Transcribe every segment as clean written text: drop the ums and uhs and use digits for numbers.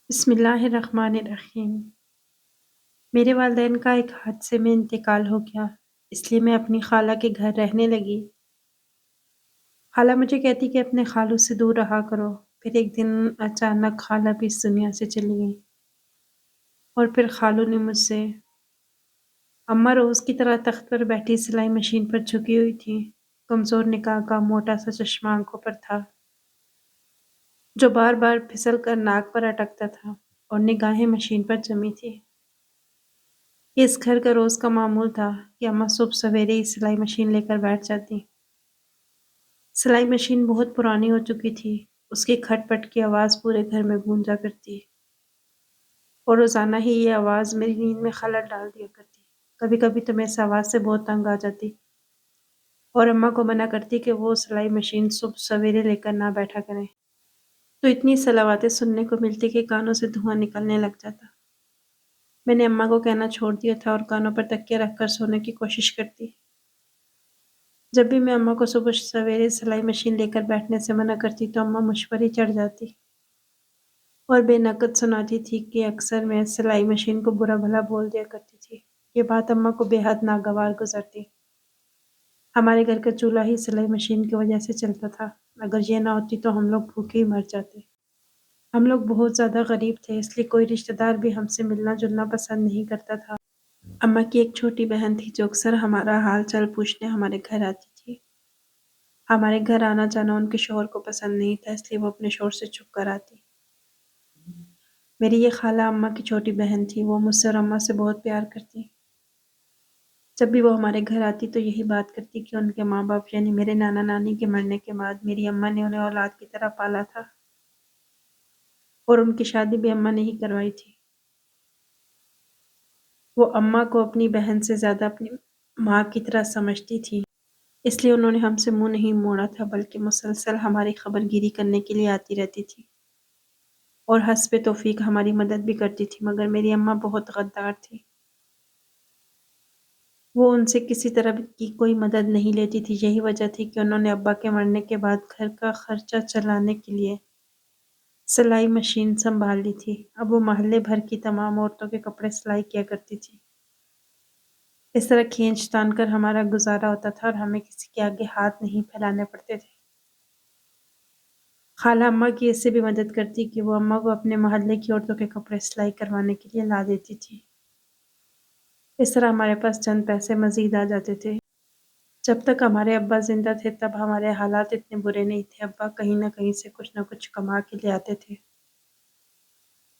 بسم اللہ الرحمن الرحیم۔ میرے والدین کا ایک حادثے میں انتقال ہو گیا، اس لیے میں اپنی خالہ کے گھر رہنے لگی۔ خالہ مجھے کہتی کہ اپنے خالو سے دور رہا کرو، پھر ایک دن اچانک خالہ بھی اس دنیا سے چلی گئی، اور پھر خالو نے مجھ سے اماں روز کی طرح تخت پر بیٹھی سلائی مشین پر جھکی ہوئی تھی۔ کمزور نگاہ کا موٹا سا چشمہ آنکھوں پر تھا جو بار بار پھسل کر ناک پر اٹکتا تھا، اور نگاہیں مشین پر جمی تھی۔ اس گھر کا روز کا معمول تھا کہ اماں صبح سویرے ہی سلائی مشین لے کر بیٹھ جاتی۔ سلائی مشین بہت پرانی ہو چکی تھی، اس کی کھٹ پٹ کی آواز پورے گھر میں گونجا کرتی، اور روزانہ ہی یہ آواز میری نیند میں خلل ڈال دیا کرتی۔ کبھی کبھی تو میں اس آواز سے بہت تنگ آ جاتی اور اماں کو منع کرتی کہ وہ سلائی مشین صبح سویرے لے کر نہ بیٹھا کریں، تو اتنی صلواتیں سننے کو ملتی کہ کانوں سے دھواں نکلنے لگ جاتا۔ میں نے اماں کو کہنا چھوڑ دیا تھا اور کانوں پر تکیہ رکھ کر سونے کی کوشش کرتی۔ جب بھی میں اماں کو صبح سویرے سلائی مشین لے کر بیٹھنے سے منع کرتی تو اماں مجھ پر ہی چڑھ جاتی اور بے نقد سناتی تھی کہ اکثر میں سلائی مشین کو برا بھلا بول دیا کرتی تھی۔ یہ بات اماں کو بے حد ناگوار گزرتی۔ ہمارے گھر کا چولہا ہی سلائی مشین کی وجہ سے چلتا تھا، اگر یہ نہ ہوتی تو ہم لوگ بھوکے ہی مر جاتے۔ ہم لوگ بہت زیادہ غریب تھے، اس لیے کوئی رشتہ دار بھی ہم سے ملنا جلنا پسند نہیں کرتا تھا۔ اماں کی ایک چھوٹی بہن تھی جو اکثر ہمارا حال چال پوچھنے ہمارے گھر آتی تھی۔ ہمارے گھر آنا جانا ان کے شوہر کو پسند نہیں تھا، اس لیے وہ اپنے شوہر سے چھپ کر آتی۔ میری یہ خالہ اماں کی چھوٹی بہن تھی، وہ مجھ سے اور اماں سے بہت پیار کرتی۔ جب بھی وہ ہمارے گھر آتی تو یہی بات کرتی کہ ان کے ماں باپ یعنی میرے نانا نانی کے مرنے کے بعد میری اماں نے انہیں اولاد کی طرح پالا تھا، اور ان کی شادی بھی اماں نے ہی کروائی تھی۔ وہ اماں کو اپنی بہن سے زیادہ اپنی ماں کی طرح سمجھتی تھی، اس لیے انہوں نے ہم سے منہ نہیں موڑا تھا، بلکہ مسلسل ہماری خبر گیری کرنے کے لیے آتی رہتی تھی اور حسب توفیق ہماری مدد بھی کرتی تھی، مگر میری اماں بہت غدار تھی۔ وہ ان سے کسی طرح کی کوئی مدد نہیں لیتی تھی، یہی وجہ تھی کہ انہوں نے ابا کے مرنے کے بعد گھر کا خرچہ چلانے کے لیے سلائی مشین سنبھال لی تھی۔ اب وہ محلے بھر کی تمام عورتوں کے کپڑے سلائی کیا کرتی تھی۔ اس طرح کھینچ تان کر ہمارا گزارا ہوتا تھا اور ہمیں کسی کے آگے ہاتھ نہیں پھیلانے پڑتے تھے۔ خالہ اماں کی اس سے بھی مدد کرتی کہ وہ اماں کو اپنے محلے کی عورتوں کے کپڑے سلائی کروانے کے لیے لا دیتی تھی۔ اس طرح ہمارے پاس چند پیسے مزید آ جاتے تھے۔ جب تک ہمارے ابا زندہ تھے تب ہمارے حالات اتنے برے نہیں تھے، ابا کہیں نہ کہیں سے کچھ نہ کچھ کما کے لے آتے تھے۔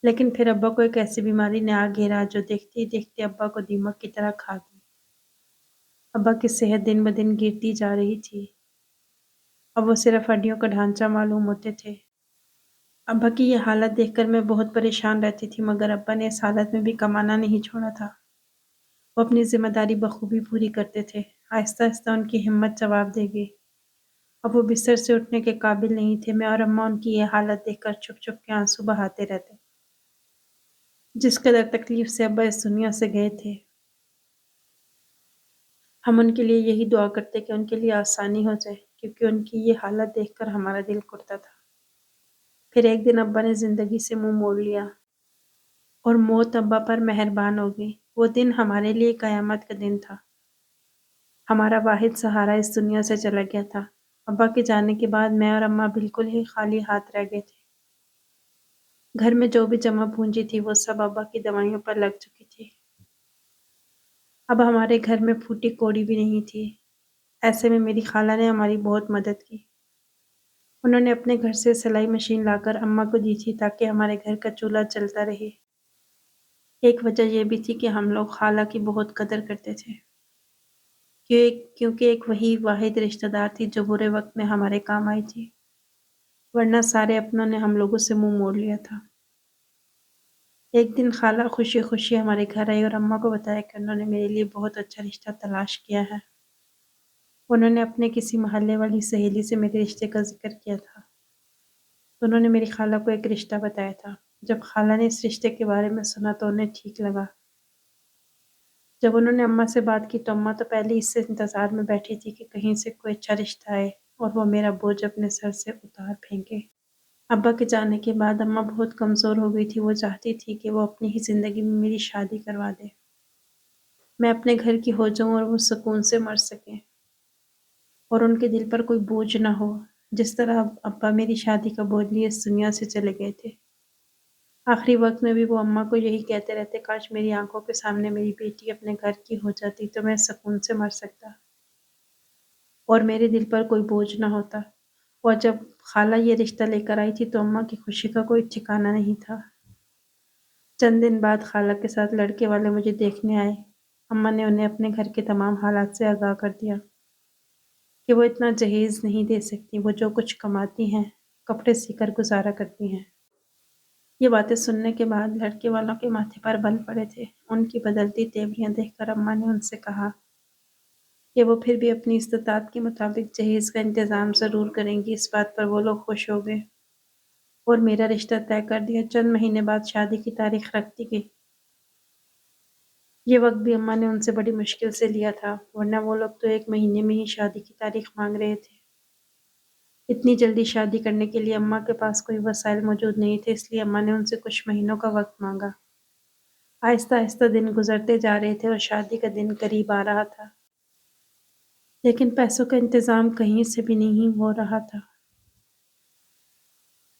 لیکن پھر ابا کو ایک ایسی بیماری نے آ گھیرا جو دیکھتے ہی دیکھتے ابا کو دیمک کی طرح کھا گئی۔ ابا کی صحت دن بدن گرتی جا رہی تھی، اب وہ صرف ہڈیوں کا ڈھانچہ معلوم ہوتے تھے۔ ابا کی یہ حالت دیکھ کر میں بہت پریشان رہتی تھی، مگر ابا نے اس حالت میں بھی کمانا نہیں چھوڑا تھا۔ وہ اپنی ذمہ داری بخوبی پوری کرتے تھے۔ آہستہ آہستہ ان کی ہمت جواب دے گئی، اب وہ بستر سے اٹھنے کے قابل نہیں تھے۔ میں اور اماں ان کی یہ حالت دیکھ کر چھپ چھپ کے آنسو بہاتے رہتے۔ جس قدر تکلیف سے ابا اس دنیا سے گئے تھے، ہم ان کے لیے یہی دعا کرتے کہ ان کے لیے آسانی ہو جائے، کیونکہ ان کی یہ حالت دیکھ کر ہمارا دل کڑتا تھا۔ پھر ایک دن ابا نے زندگی سے منہ موڑ لیا اور موت ابا پر مہربان ہو گئی۔ وہ دن ہمارے لیے قیامت کا دن تھا۔ ہمارا واحد سہارا اس دنیا سے چلا گیا تھا۔ ابا کے جانے کے بعد میں اور اماں بالکل ہی خالی ہاتھ رہ گئے تھے۔ گھر میں جو بھی جمع پونجی تھی وہ سب ابا کی دوائیوں پر لگ چکی تھی۔ اب ہمارے گھر میں پھوٹی کوڑی بھی نہیں تھی۔ ایسے میں میری خالہ نے ہماری بہت مدد کی۔ انہوں نے اپنے گھر سے سلائی مشین لا کر اماں کو دی تھی تاکہ ہمارے گھر کا چولہا چلتا رہے۔ ایک وجہ یہ بھی تھی کہ ہم لوگ خالہ کی بہت قدر کرتے تھے، کیونکہ ایک وہی واحد رشتہ دار تھی جو برے وقت میں ہمارے کام آئی تھی، ورنہ سارے اپنوں نے ہم لوگوں سے منہ موڑ لیا تھا۔ ایک دن خالہ خوشی خوشی ہمارے گھر آئی اور اماں کو بتایا کہ انہوں نے میرے لیے بہت اچھا رشتہ تلاش کیا ہے۔ انہوں نے اپنے کسی محلے والی سہیلی سے میرے رشتے کا ذکر کیا تھا، تو انہوں نے میری خالہ کو ایک رشتہ بتایا تھا۔ جب خالہ نے اس رشتے کے بارے میں سنا تو انہیں ٹھیک لگا۔ جب انہوں نے اماں سے بات کی تو اماں تو پہلے اس سے انتظار میں بیٹھی تھی کہ کہیں سے کوئی اچھا رشتہ آئے اور وہ میرا بوجھ اپنے سر سے اتار پھینکے۔ ابا کے جانے کے بعد اماں بہت کمزور ہو گئی تھی۔ وہ چاہتی تھی کہ وہ اپنی ہی زندگی میں میری شادی کروا دے، میں اپنے گھر کی ہو جاؤں اور وہ سکون سے مر سکیں اور ان کے دل پر کوئی بوجھ نہ ہو، جس طرح ابا میری شادی کا بوجھ لیے اس دنیا سے چلے گئے تھے۔ آخری وقت میں بھی وہ اماں کو یہی کہتے رہتے، کاش میری آنکھوں کے سامنے میری بیٹی اپنے گھر کی ہو جاتی تو میں سکون سے مر سکتا اور میرے دل پر کوئی بوجھ نہ ہوتا۔ اور جب خالہ یہ رشتہ لے کر آئی تھی تو اماں کی خوشی کا کوئی ٹھکانہ نہیں تھا۔ چند دن بعد خالہ کے ساتھ لڑکے والے مجھے دیکھنے آئے۔ اماں نے انہیں اپنے گھر کے تمام حالات سے آگاہ کر دیا کہ وہ اتنا جہیز نہیں دے سکتی، وہ جو کچھ کماتی ہیں کپڑے سی کر گزارا کرتی ہیں۔ یہ باتیں سننے کے بعد لڑکے والوں کے ماتھے پر بل پڑے تھے۔ ان کی بدلتی تیوریاں دیکھ کر اماں نے ان سے کہا کہ وہ پھر بھی اپنی استطاعت کے مطابق جہیز کا انتظام ضرور کریں گی۔ اس بات پر وہ لوگ خوش ہو گئے اور میرا رشتہ طے کر دیا۔ چند مہینے بعد شادی کی تاریخ رکھ دی گئی۔ یہ وقت بھی اماں نے ان سے بڑی مشکل سے لیا تھا، ورنہ وہ لوگ تو 1 مہینے میں ہی شادی کی تاریخ مانگ رہے تھے۔ اتنی جلدی شادی کرنے کے لیے اماں کے پاس کوئی وسائل موجود نہیں تھے، اس لیے اماں نے ان سے کچھ مہینوں کا وقت مانگا۔ آہستہ آہستہ دن گزرتے جا رہے تھے اور شادی کا دن قریب آ رہا تھا، لیکن پیسوں کا انتظام کہیں سے بھی نہیں ہو رہا تھا۔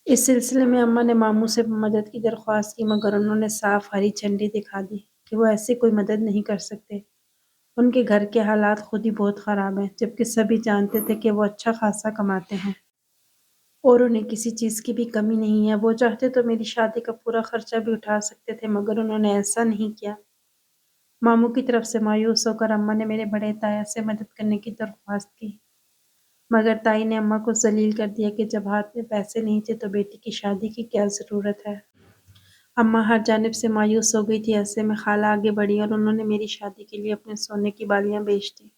اس سلسلے میں اماں نے ماموں سے مدد کی درخواست کی، مگر انہوں نے صاف ہری جھنڈی دکھا دی کہ وہ ایسی کوئی مدد نہیں کر سکتے۔ ان کے گھر کے حالات خود ہی بہت خراب ہیں، جبکہ سبھی جانتے تھے کہ وہ اچھا خاصا کماتے ہیں اور انہیں کسی چیز کی بھی کمی نہیں ہے۔ وہ چاہتے تو میری شادی کا پورا خرچہ بھی اٹھا سکتے تھے، مگر انہوں نے ایسا نہیں کیا۔ ماموں کی طرف سے مایوس ہو کر اماں نے میرے بڑے تایا سے مدد کرنے کی درخواست کی، مگر تائی نے اماں کو ذلیل کر دیا کہ جب ہاتھ میں پیسے نہیں تھے تو بیٹی کی شادی کی کیا ضرورت ہے۔ اماں ہر جانب سے مایوس ہو گئی تھی۔ ایسے میں خالہ آگے بڑھی اور انہوں نے میری شادی کے لیے اپنے سونے کی بالیاں بیچ دیں۔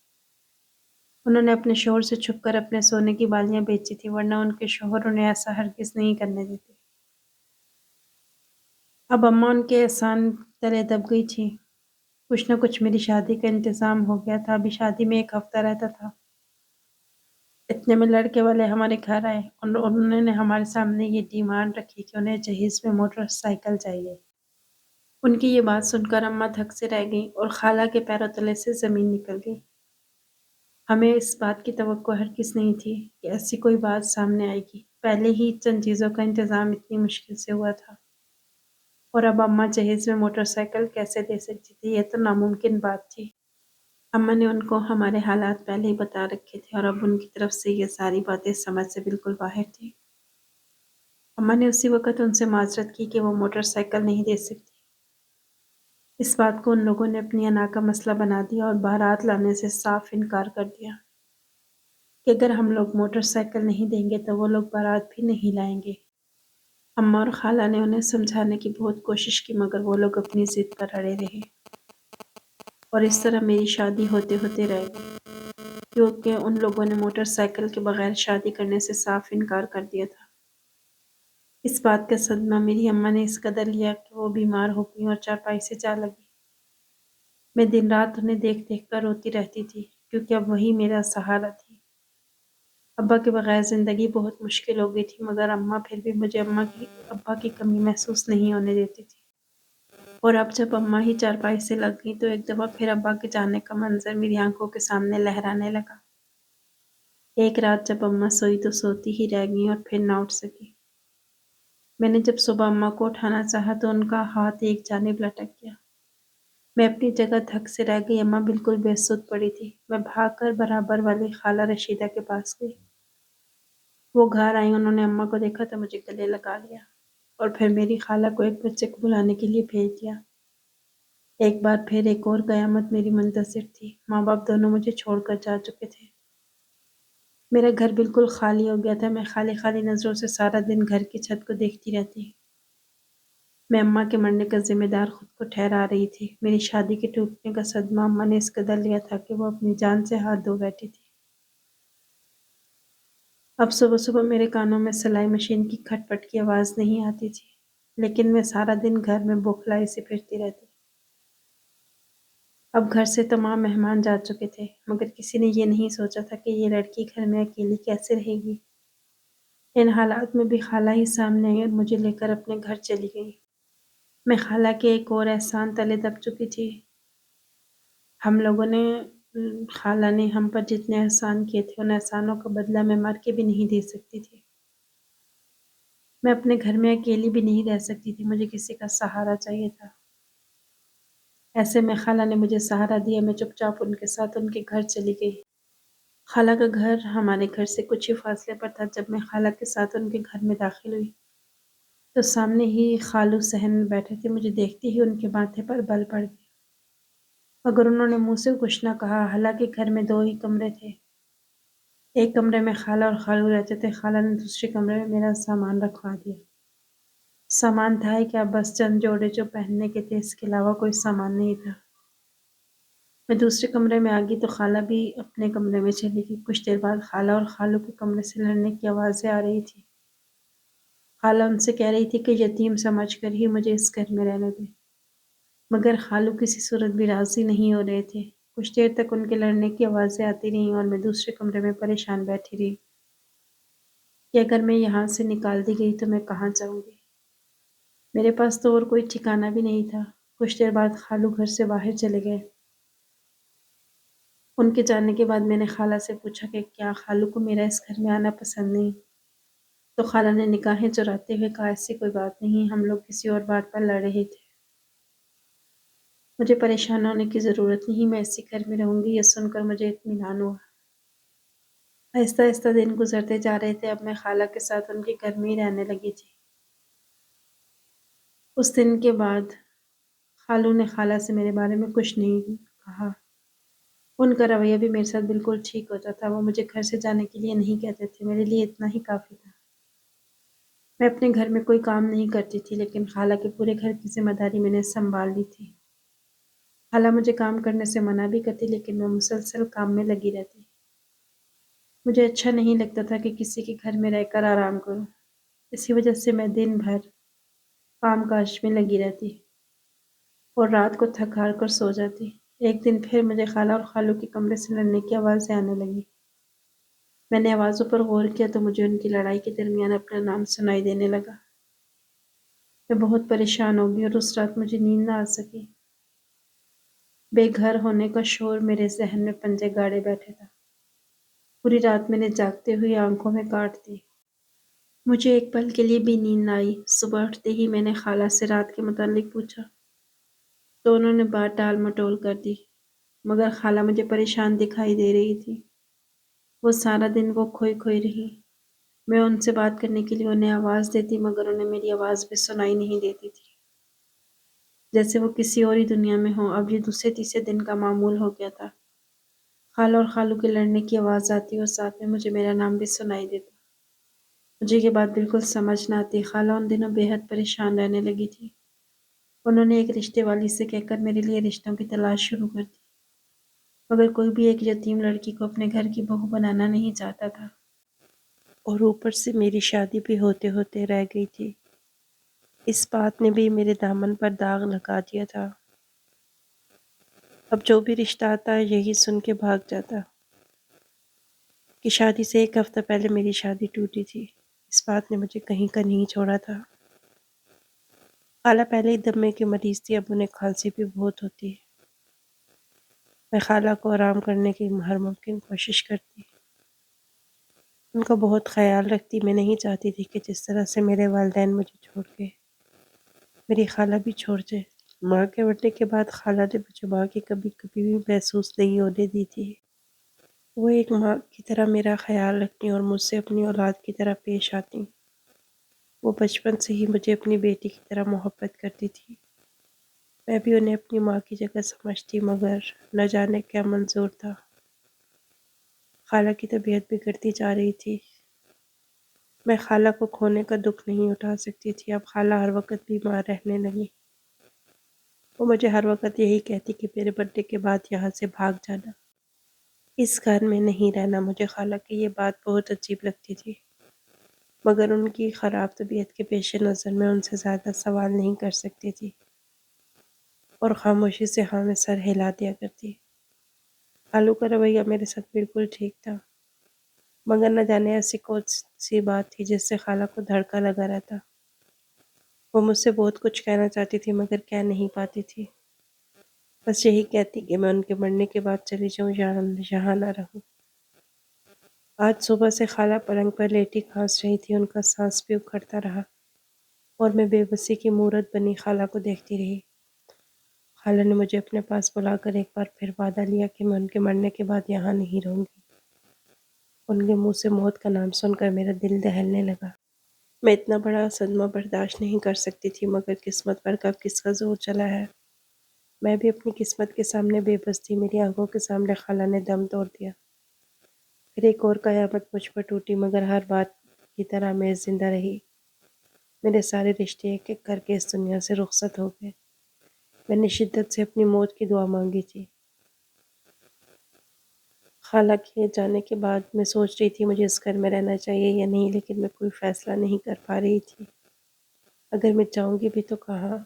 انہوں نے اپنے شوہر سے چھپ کر اپنے سونے کی بالیاں بیچی تھی، ورنہ ان کے شوہر انہیں ایسا ہرگز نہیں کرنے دیتے۔ اب اماں ان کے احسان تلے دب گئی تھی۔ کچھ نہ کچھ میری شادی کا انتظام ہو گیا تھا۔ ابھی شادی میں 1 ہفتہ رہتا تھا، اتنے میں لڑکے والے ہمارے گھر آئے اور انہوں نے ہمارے سامنے یہ ڈیمانڈ رکھی کہ انہیں جہیز میں موٹر سائیکل چاہیے۔ ان کی یہ بات سن کر اماں دھک سے رہ گئیں اور خالہ کے پیروں تلے سے زمین نکل گئی۔ ہمیں اس بات کی توقع ہرگز نہیں تھی کہ ایسی کوئی بات سامنے آئے گی۔ پہلے ہی چند چیزوں کا انتظام اتنی مشکل سے ہوا تھا اور اب اماں جہیز میں موٹر سائیکل کیسے دے سکتی تھی؟ یہ تو ناممکن بات تھی۔ اماں نے ان کو ہمارے حالات پہلے ہی بتا رکھے تھے اور اب ان کی طرف سے یہ ساری باتیں سمجھ سے بالکل باہر تھی۔ اماں نے اسی وقت ان سے معذرت کی کہ وہ موٹر سائیکل نہیں دے سکتی۔ اس بات کو ان لوگوں نے اپنی انا کا مسئلہ بنا دیا اور بارات لانے سے صاف انکار کر دیا کہ اگر ہم لوگ موٹر سائیکل نہیں دیں گے تو وہ لوگ بارات بھی نہیں لائیں گے۔ اماں اور خالہ نے انہیں سمجھانے کی بہت کوشش کی، مگر وہ لوگ اپنی ضد پر اڑے رہے اور اس طرح میری شادی ہوتے ہوتے رہ گئی، کیونکہ ان لوگوں نے موٹر سائیکل کے بغیر شادی کرنے سے صاف انکار کر دیا تھا۔ اس بات کا صدمہ میری اماں نے اس قدر لیا کہ وہ بیمار ہو گئی اور چارپائی سے جا لگی۔ میں دن رات انہیں دیکھ دیکھ کر روتی رہتی تھی، کیونکہ اب وہی میرا سہارا تھی۔ ابا کے بغیر زندگی بہت مشکل ہو گئی تھی، مگر اماں پھر بھی مجھے ابا کی کمی محسوس نہیں ہونے دیتی تھی۔ اور اب جب اماں ہی چارپائی سے لگ گئی تو ایک دفعہ پھر ابا کے جانے کا منظر میری آنکھوں کے سامنے لہرانے لگا۔ ایک رات جب اماں سوئی تو سوتی ہی رہ گئی اور پھر نہ اٹھ سکی۔ میں نے جب صبح اماں کو اٹھانا چاہا تو ان کا ہاتھ ایک جانب لٹک گیا۔ میں اپنی جگہ دھک سے رہ گئی۔ اماں بالکل بے سدھ پڑی تھی۔ میں بھاگ کر برابر والی خالہ رشیدہ کے پاس گئی۔ وہ گھر آئی، انہوں نے اماں کو دیکھا تو مجھے گلے لگا لیا اور پھر میری خالہ کو ایک بچے کو بلانے کے لیے بھیج دیا۔ ایک بار پھر ایک اور قیامت میری منتظر تھی۔ ماں باپ دونوں مجھے چھوڑ کر جا چکے تھے۔ میرا گھر بالکل خالی ہو گیا تھا۔ میں خالی خالی نظروں سے سارا دن گھر کی چھت کو دیکھتی رہتی۔ میں اماں کے مرنے کا ذمہ دار خود کو ٹھہرا رہی تھی۔ میری شادی کے ٹوٹنے کا صدمہ اماں نے اس قدر لیا تھا کہ وہ اپنی جان سے ہاتھ دھو بیٹھی تھی۔ اب صبح صبح میرے کانوں میں سلائی مشین کی کھٹ پٹ کی آواز نہیں آتی تھی، لیکن میں سارا دن گھر میں بوکھلائی سے پھرتی رہتی۔ اب گھر سے تمام مہمان جا چکے تھے، مگر کسی نے یہ نہیں سوچا تھا کہ یہ لڑکی گھر میں اکیلی کیسے رہے گی ان حالات میں بھی خالہ ہی سامنے آئی اور مجھے لے کر اپنے گھر چلی گئی۔ میں خالہ کے ایک اور احسان تلے دب چکی تھی۔ ہم لوگوں نے خالہ نے ہم پر جتنے احسان کیے تھے ان احسانوں کا بدلہ میں مر کے بھی نہیں دے سکتی تھی۔ میں اپنے گھر میں اکیلی بھی نہیں رہ سکتی تھی، مجھے کسی کا سہارا چاہیے تھا۔ ایسے میں خالہ نے مجھے سہارا دیا، میں چپ چاپ ان کے ساتھ ان کے گھر چلی گئی۔ خالہ کا گھر ہمارے گھر سے کچھ ہی فاصلے پر تھا۔ جب میں خالہ کے ساتھ ان کے گھر میں داخل ہوئی تو سامنے ہی خالو صحن میں بیٹھے تھے۔ مجھے دیکھتے ہی ان کے ماتھے پر بل پڑ گیا، مگر انہوں نے منہ سے کچھ نہ کہا۔ حالانکہ گھر میں 2 ہی کمرے تھے، ایک کمرے میں خالہ اور خالو رہتے تھے، خالہ نے دوسرے کمرے میں میرا سامان رکھوا دیا۔ سامان تھا ہی کیا، بس چند جوڑے جو پہننے کے تھے، اس کے علاوہ کوئی سامان نہیں تھا۔ میں دوسرے کمرے میں آ گئی تو خالہ بھی اپنے کمرے میں چلی گئی۔ کچھ دیر بعد خالہ اور خالو کے کمرے سے لڑنے کی آوازیں آ رہی تھی۔ خالہ ان سے کہہ رہی تھی کہ یتیم سمجھ کر ہی مجھے اس گھر میں رہنے دے، مگر خالو کسی صورت بھی راضی نہیں ہو رہے تھے۔ کچھ دیر تک ان کے لڑنے کی آوازیں آتی رہیں اور میں دوسرے کمرے میں پریشان بیٹھی رہی کہ اگر میں یہاں سے نکال دی گئی تو میں کہاں جاؤں گی۔ میرے پاس تو اور کوئی ٹھکانہ بھی نہیں تھا۔ کچھ دیر بعد خالو گھر سے باہر چلے گئے۔ ان کے جانے کے بعد میں نے خالہ سے پوچھا کہ کیا خالو کو میرا اس گھر میں آنا پسند نہیں؟ تو خالہ نے نگاہیں چراتے ہوئے کہا ایسی کوئی بات نہیں، ہم لوگ کسی اور بات پر لڑ رہے تھے۔ مجھے پریشان ہونے کی ضرورت نہیں، میں اسی گھر میں رہوں گی۔ یہ سن کر مجھے اطمینان ہوا۔ آہستہ آہستہ دن گزرتے جا رہے تھے، اب میں خالہ کے ساتھ ان کے گھر میں ہی رہنے لگی تھی۔ اس دن کے بعد خالو نے خالہ سے میرے بارے میں کچھ نہیں کہا۔ ان کا رویہ بھی میرے ساتھ بالکل ٹھیک ہوتا تھا۔ وہ مجھے گھر سے جانے کے لیے نہیں کہتے تھے، میرے لیے اتنا ہی کافی تھا۔ میں اپنے گھر میں کوئی کام نہیں کرتی تھی، لیکن خالہ کے پورے گھر کی ذمہ داری میں نے سنبھال لی تھی۔ خالہ مجھے کام کرنے سے منع بھی کرتی، لیکن میں مسلسل کام میں لگی رہتی۔ مجھے اچھا نہیں لگتا تھا کہ کسی کے گھر میں رہ کر آرام کروں، اسی وجہ سے میں دن بھر کام کاج میں لگی رہتی اور رات کو تھک ہار کر سو جاتی۔ ایک دن پھر مجھے خالہ اور خالو کے کمرے سے لڑنے کی آوازیں آنے لگی۔ میں نے آوازوں پر غور کیا تو مجھے ان کی لڑائی کے درمیان اپنا نام سنائی دینے لگا۔ میں بہت پریشان ہو گئی اور اس رات مجھے نیند نہ آ سکی۔ بے گھر ہونے کا شور میرے ذہن میں پنجے گاڑے بیٹھے تھا۔ پوری رات میں نے جاگتے ہوئے آنکھوں میں کاٹ دی۔ مجھے ایک پل کے لیے بھی نیند نہ آئی۔ صبح اٹھتے ہی میں نے خالہ سے رات کے متعلق پوچھا تو انہوں نے بات ٹال مٹول کر دی، مگر خالہ مجھے پریشان دکھائی دے رہی تھی۔ وہ سارا دن وہ کھوئی کھوئی رہی۔ میں ان سے بات کرنے کے لیے انہیں آواز دیتی، مگر انہیں میری آواز بھی سنائی نہیں دیتی تھی، جیسے وہ کسی اور ہی دنیا میں ہوں۔ اب یہ دوسرے تیسرے دن کا معمول ہو گیا تھا۔ خالہ اور خالو کے لڑنے کی آواز آتی اور ساتھ میں مجھے میرا نام بھی سنائی دیتا۔ مجھے یہ بات بالکل سمجھ نہ آتی۔ خالہ ان دنوں بے حد پریشان رہنے لگی تھی۔ انہوں نے ایک رشتے والی سے کہہ کر میرے لیے رشتوں کی تلاش شروع کر دی، مگر کوئی بھی ایک یتیم لڑکی کو اپنے گھر کی بہو بنانا نہیں چاہتا تھا، اور اوپر سے میری شادی بھی ہوتے ہوتے رہ گئی تھی۔ اس بات نے بھی میرے دامن پر داغ لگا دیا تھا۔ اب جو بھی رشتہ آتا یہی سن کے بھاگ جاتا کہ شادی سے 1 ہفتہ پہلے میری شادی ٹوٹی تھی۔ اس بات نے مجھے کہیں کا نہیں چھوڑا تھا۔ خالہ پہلے ہی دمے کی مریض تھی، اب انہیں کھانسی بھی بہت ہوتی ہے۔ میں خالہ کو آرام کرنے کی ہر ممکن کوشش کرتی، ان کا بہت خیال رکھتی۔ میں نہیں چاہتی تھی کہ جس طرح سے میرے والدین مجھے چھوڑ کے میری خالہ بھی چھوڑ جائے۔ ماں کے مرنے کے بعد خالہ نے مجھے ماں کی کبھی کبھی بھی محسوس نہیں ہونے دی تھی۔ وہ ایک ماں کی طرح میرا خیال رکھتی اور مجھ سے اپنی اولاد کی طرح پیش آتی۔ وہ بچپن سے ہی مجھے اپنی بیٹی کی طرح محبت کرتی تھی۔ میں بھی انہیں اپنی ماں کی جگہ سمجھتی، مگر نہ جانے کیا منظور تھا۔ خالہ کی طبیعت بگڑتی جا رہی تھی۔ میں خالہ کو کھونے کا دکھ نہیں اٹھا سکتی تھی۔ اب خالہ ہر وقت بیمار رہنے لگی۔ وہ مجھے ہر وقت یہی کہتی کہ میرے برتھڈے کے بعد یہاں سے بھاگ جانا، اس گھر میں نہیں رہنا۔ مجھے خالہ کی یہ بات بہت عجیب لگتی تھی، مگر ان کی خراب طبیعت کے پیش نظر میں ان سے زیادہ سوال نہیں کر سکتی تھی اور خاموشی سے ہاں میں سر ہلا دیا کرتی۔ خالو کا رویہ میرے ساتھ بالکل ٹھیک تھا۔ مگر نہ جانے ایسی کون سی بات تھی جس سے خالہ کو دھڑکا لگا رہتا۔ وہ مجھ سے بہت کچھ کہنا چاہتی تھی مگر کہہ نہیں پاتی تھی۔ بس یہی کہتی کہ میں ان کے مرنے کے بعد چلی جاؤں یہاں نہ رہوں۔ آج صبح سے خالہ پلنگ پر لیٹی کھانس رہی تھی، ان کا سانس بھی اکھڑتا رہا اور میں بے بسی کی مورت بنی خالہ کو دیکھتی رہی۔ خالہ نے مجھے اپنے پاس بلا کر ایک بار پھر وعدہ لیا کہ میں ان کے مرنے کے بعد یہاں نہیں رہوں گی۔ ان کے منہ سے موت کا نام سن کر میرا دل دہلنے لگا۔ میں اتنا بڑا صدمہ برداشت نہیں کر سکتی تھی، مگر قسمت پر کب کس کا زور چلا ہے۔ میں بھی اپنی قسمت کے سامنے بے بس تھی۔ میری آنکھوں کے سامنے خالہ نے دم توڑ دیا۔ پھر ایک اور قیامت مجھ پر ٹوٹی، مگر ہر بات کی طرح میں زندہ رہی۔ میرے سارے رشتے ایک ایک کر کے اس دنیا سے رخصت ہو گئے۔ میں نے شدت سے اپنی موت کی دعا مانگی تھی۔ خالہ کے جانے کے بعد میں سوچ رہی تھی مجھے اس گھر میں رہنا چاہیے یا نہیں، لیکن میں کوئی فیصلہ نہیں کر پا رہی تھی۔ اگر میں جاؤں گی بھی تو کہاں؟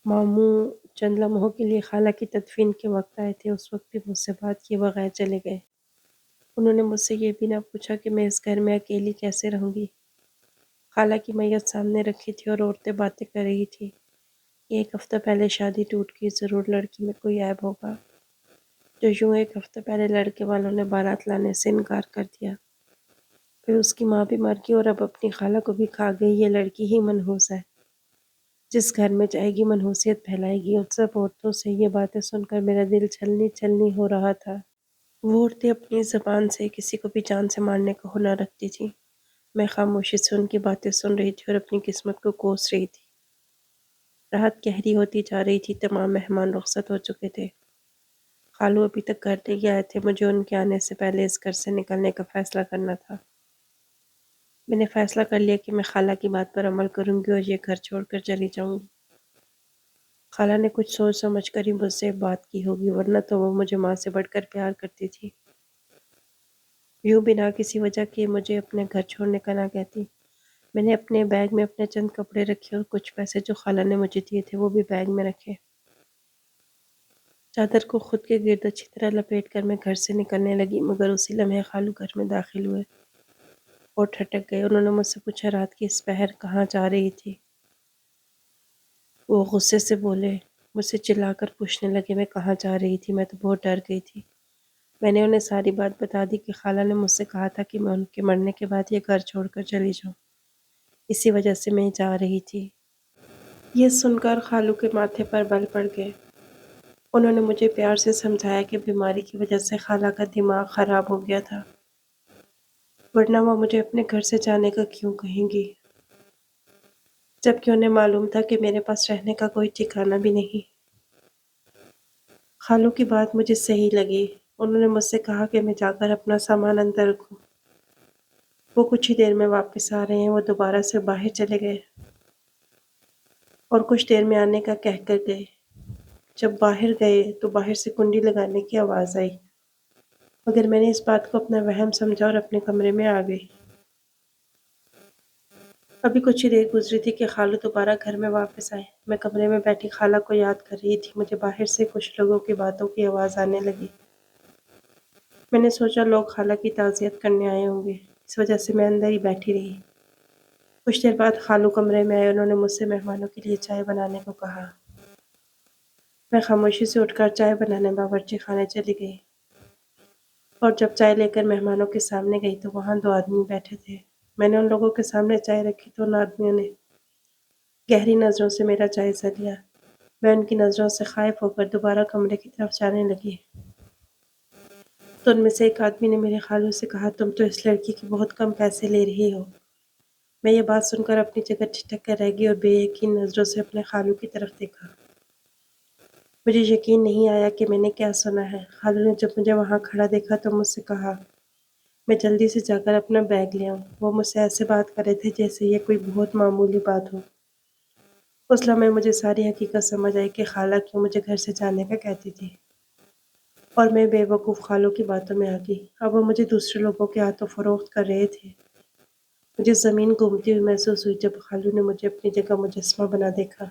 ماموں چند لمحوں کے لیے خالہ کی تدفین کے وقت آئے تھے، اس وقت بھی مجھ سے بات کیے بغیر چلے گئے۔ انہوں نے مجھ سے یہ بھی نہ پوچھا کہ میں اس گھر میں اکیلی کیسے رہوں گی۔ خالہ کی میت سامنے رکھی تھی اور عورتیں باتیں کر رہی تھی۔ یہ ایک ہفتہ پہلے شادی ٹوٹ گئی، ضرور لڑکی میں کوئی عیب ہوگا جو یوں ایک ہفتہ پہلے لڑکے والوں نے بارات لانے سے انکار کر دیا۔ پھر اس کی ماں بھی مر گئی اور اب اپنی خالہ کو بھی کھا گئی۔ یہ لڑکی ہی منحوس ہے، جس گھر میں جائے گی منحوسیت پھیلائے گی۔ ان سب عورتوں سے یہ باتیں سن کر میرا دل چھلنی چھلنی ہو رہا تھا۔ وہ عورتیں اپنی زبان سے کسی کو بھی جان سے مارنے کا ہنر رکھتی تھیں۔ میں خاموشی سے ان کی باتیں سن رہی تھی اور اپنی قسمت کو کوس رہی تھی۔ رات گہری ہوتی جا رہی تھی، تمام مہمان رخصت ہو چکے تھے۔ خالو ابھی تک گھر نہیں آئے تھے۔ مجھے ان کے آنے سے پہلے اس گھر سے نکلنے کا فیصلہ کرنا تھا۔ میں نے فیصلہ کر لیا کہ میں خالہ کی بات پر عمل کروں گی اور یہ گھر چھوڑ کر چلی جاؤں گی۔ خالہ نے کچھ سوچ سمجھ کر ہی مجھ سے بات کی ہوگی، ورنہ تو وہ مجھے ماں سے بڑھ کر پیار کرتی تھی۔ یوں بنا کسی وجہ کے مجھے اپنے گھر چھوڑنے کا نہ کہتی۔ میں نے اپنے بیگ میں اپنے چند کپڑے رکھے اور کچھ پیسے جو خالہ نے مجھے دیے تھے وہ بھی بیگ میں رکھے۔ چادر کو خود کے گرد اچھی طرح لپیٹ کر میں گھر سے نکلنے لگی، مگر اسی لمحے خالو گھر میں داخل ہوئے اور ٹھٹک گئے۔ انہوں نے مجھ سے پوچھا رات کی اس پہر کہاں جا رہی تھی؟ وہ غصے سے بولے، مجھ سے چلا کر پوچھنے لگے میں کہاں جا رہی تھی۔ میں تو بہت ڈر گئی تھی۔ میں نے انہیں ساری بات بتا دی کہ خالہ نے مجھ سے کہا تھا کہ میں ان کے مرنے کے بعد یہ گھر چھوڑ کر چلی جاؤں، اسی وجہ سے میں جا رہی تھی۔ یہ سن کر خالو کے ماتھے پر بل پڑ گئے۔ انہوں نے مجھے پیار سے سمجھایا کہ بیماری کی وجہ سے خالہ کا دماغ خراب ہو گیا تھا، ورنہ وہ مجھے اپنے گھر سے جانے کا کیوں کہیں گی، جبکہ انہیں معلوم تھا کہ میرے پاس رہنے کا کوئی ٹھکانہ بھی نہیں۔ خالو کی بات مجھے صحیح لگی۔ انہوں نے مجھ سے کہا کہ میں جا کر اپنا سامان اندر رکھوں۔ وہ کچھ ہی دیر میں واپس آ رہے ہیں۔ وہ دوبارہ سے باہر چلے گئے اور کچھ دیر میں آنے کا کہہ کر گئے۔ جب باہر گئے تو باہر سے کنڈی لگانے کی آواز آئی، مگر میں نے اس بات کو اپنا وہم سمجھا اور اپنے کمرے میں آ گئی۔ ابھی کچھ ہی دیر گزری تھی کہ خالو دوبارہ گھر میں واپس آئے۔ میں کمرے میں بیٹھی خالہ کو یاد کر رہی تھی۔ مجھے باہر سے کچھ لوگوں کی باتوں کی آواز آنے لگی۔ میں نے سوچا لوگ خالہ کی تعزیت کرنے آئے ہوں گے، اس وجہ سے میں اندر ہی بیٹھی رہی۔ کچھ دیر بعد خالو کمرے میں آئے۔ انہوں نے مجھ سے مہمانوں کے لیے چائے بنانے کو کہا۔ میں خاموشی سے اٹھ کر چائے بنانے باورچی خانے چلی گئی اور جب چائے لے کر مہمانوں کے سامنے گئی تو وہاں دو آدمی بیٹھے تھے۔ میں نے ان لوگوں کے سامنے چائے رکھی تو ان آدمیوں نے گہری نظروں سے میرا جائزہ لیا۔ میں ان کی نظروں سے خائف ہو کر دوبارہ کمرے کی طرف جانے لگی تو ان میں سے ایک آدمی نے میرے خالو سے کہا، تم تو اس لڑکی کے بہت کم پیسے لے رہی ہو۔ میں یہ بات سن کر اپنی جگہ ٹھٹک کر رہ گئی اور بے یقین نظروں سے اپنے خالو کی طرف دیکھا۔ مجھے یقین نہیں آیا کہ میں نے کیا سنا ہے۔ خالو نے جب مجھے وہاں کھڑا دیکھا تو مجھ سے کہا میں جلدی سے جا کر اپنا بیگ لے آؤں۔ وہ مجھ سے ایسے بات کر رہے تھے جیسے یہ کوئی بہت معمولی بات ہو۔ اس لمحے مجھے ساری حقیقت سمجھ آئی کہ خالہ کیوں مجھے گھر سے جانے کا کہتی تھی، اور میں بے وقوف خالو کی باتوں میں آ گئی۔ اب وہ مجھے دوسرے لوگوں کے ہاتھوں فروخت کر رہے تھے۔ مجھے زمین گھومتی ہوئی محسوس ہوئی جب خالو نے مجھے اپنی جگہ مجسمہ بنا دیکھا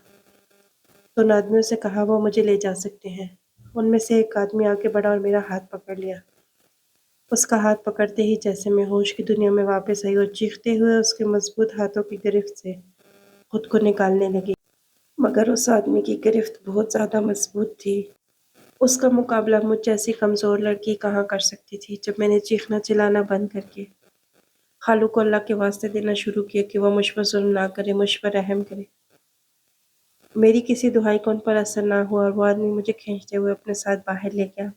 تو ان آدمیوں سے کہا وہ مجھے لے جا سکتے ہیں۔ ان میں سے ایک آدمی آگے بڑھا اور میرا ہاتھ پکڑ لیا۔ اس کا ہاتھ پکڑتے ہی جیسے میں ہوش کی دنیا میں واپس آئی اور چیختے ہوئے اس کے مضبوط ہاتھوں کی گرفت سے خود کو نکالنے لگی، مگر اس آدمی کی گرفت بہت زیادہ مضبوط تھی۔ اس کا مقابلہ مجھ جیسی کمزور لڑکی کہاں کر سکتی تھی۔ جب میں نے چیخنا چلانا بند کر کے خالو کو اللہ کے واسطے دینا شروع کیا کہ وہ مجھ پر ظلم نہ کرے، مجھ پر رحم کرے، میری کسی دہائی کو ان پر اثر نہ ہوا اور وہ آدمی مجھے کھینچتے ہوئے اپنے ساتھ باہر لے گیا۔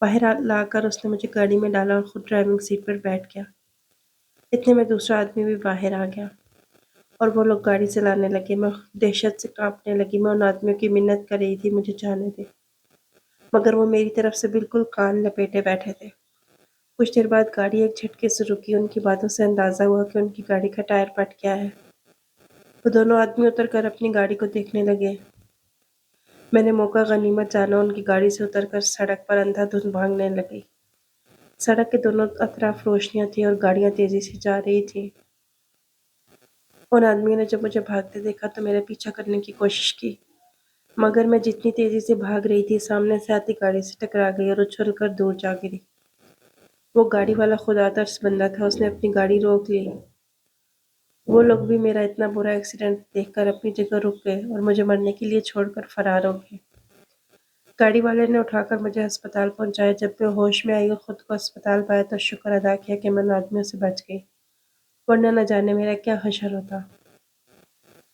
باہر لا کر اس نے مجھے گاڑی میں ڈالا اور خود ڈرائیونگ سیٹ پر بیٹھ گیا۔ اتنے میں دوسرا آدمی بھی باہر آ گیا اور وہ لوگ گاڑی چلانے لگے۔ میں دہشت سے کانپنے لگی۔ میں ان آدمیوں کی منت کر رہی تھی مجھے جانے دے، مگر وہ میری طرف سے بالکل کان لپیٹے بیٹھے تھے۔ کچھ دیر بعد گاڑی ایک جھٹکے سے رکی۔ ان کی باتوں سے اندازہ ہوا کہ ان کی گاڑی کا ٹائر پٹ گیا ہے۔ وہ دونوں آدمی اتر کر اپنی گاڑی کو دیکھنے لگے۔ میں نے موقع غنیمت جانا ان کی گاڑی سے اتر کر سڑک پر اندھا دھند بھاگنے لگی۔ سڑک کے دونوں اطراف روشنیاں تھیں اور گاڑیاں تیزی سے جا رہی تھیں۔ ان آدمیوں نے جب مجھے بھاگتے دیکھا تو میرا پیچھا کرنے کی کوشش کی، مگر میں جتنی تیزی سے بھاگ رہی تھی سامنے سے آتی گاڑی سے ٹکرا گئی اور اچھل کر دور جا گری۔ وہ گاڑی والا خدا ترس بندہ تھا، اس نے اپنی گاڑی روک لی۔ وہ لوگ بھی میرا اتنا برا ایکسیڈنٹ دیکھ کر اپنی جگہ رک گئے اور مجھے مرنے کے لیے چھوڑ کر فرار ہو گئے۔ گاڑی والے نے اٹھا کر مجھے ہسپتال پہنچایا۔ جب میں ہوش میں آئی اور خود کو ہسپتال پایا تو شکر ادا کیا کہ میں ان آدمیوں سے بچ گئی، ورنہ نہ جانے میرا کیا حشر ہوتا۔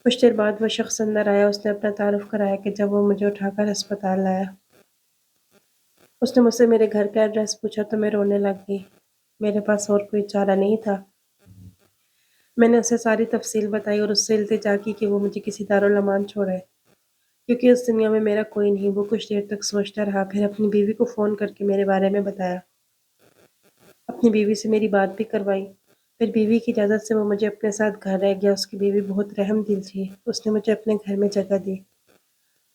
کچھ دیر بعد وہ شخص اندر آیا۔ اس نے اپنا تعارف کرایا کہ جب وہ مجھے اٹھا کر ہسپتال لایا، اس نے مجھ سے میرے گھر کا ایڈریس پوچھا تو میں رونے لگ گئی۔ میرے پاس اور کوئی چارہ نہیں تھا۔ میں نے اسے ساری تفصیل بتائی اور اس سے التجا کی کہ وہ مجھے کسی دارالامان چھوڑے، کیونکہ اس دنیا میں میرا کوئی نہیں۔ وہ کچھ دیر تک سوچتا رہا، پھر اپنی بیوی کو فون کر کے میرے بارے میں بتایا۔ اپنی بیوی سے میری بات بھی کروائی۔ پھر بیوی کی اجازت سے وہ مجھے اپنے ساتھ گھر رہ گیا۔ اس کی بیوی بہت رحم دل تھی، اس نے مجھے اپنے گھر میں جگہ دی۔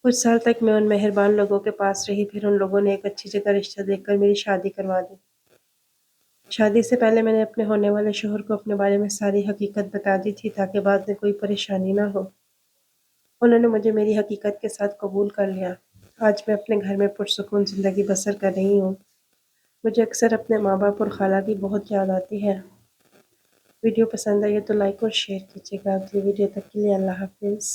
کچھ سال تک میں ان مہربان لوگوں کے پاس رہی، پھر ان لوگوں نے ایک اچھی جگہ رشتہ دیکھ کر میری شادی کروا دی۔ شادی سے پہلے میں نے اپنے ہونے والے شوہر کو اپنے بارے میں ساری حقیقت بتا دی تھی تاکہ بعد میں کوئی پریشانی نہ ہو۔ انہوں نے مجھے میری حقیقت کے ساتھ قبول کر لیا۔ آج میں اپنے گھر میں پرسکون زندگی بسر کر رہی ہوں۔ مجھے اکثر اپنے ماں باپ اور خالہ کی بہت یاد آتی ہے۔ ویڈیو پسند آئی ہے تو لائک اور شیئر کیجیے گا۔ اگلی ویڈیو تک کے لیے اللہ حافظ۔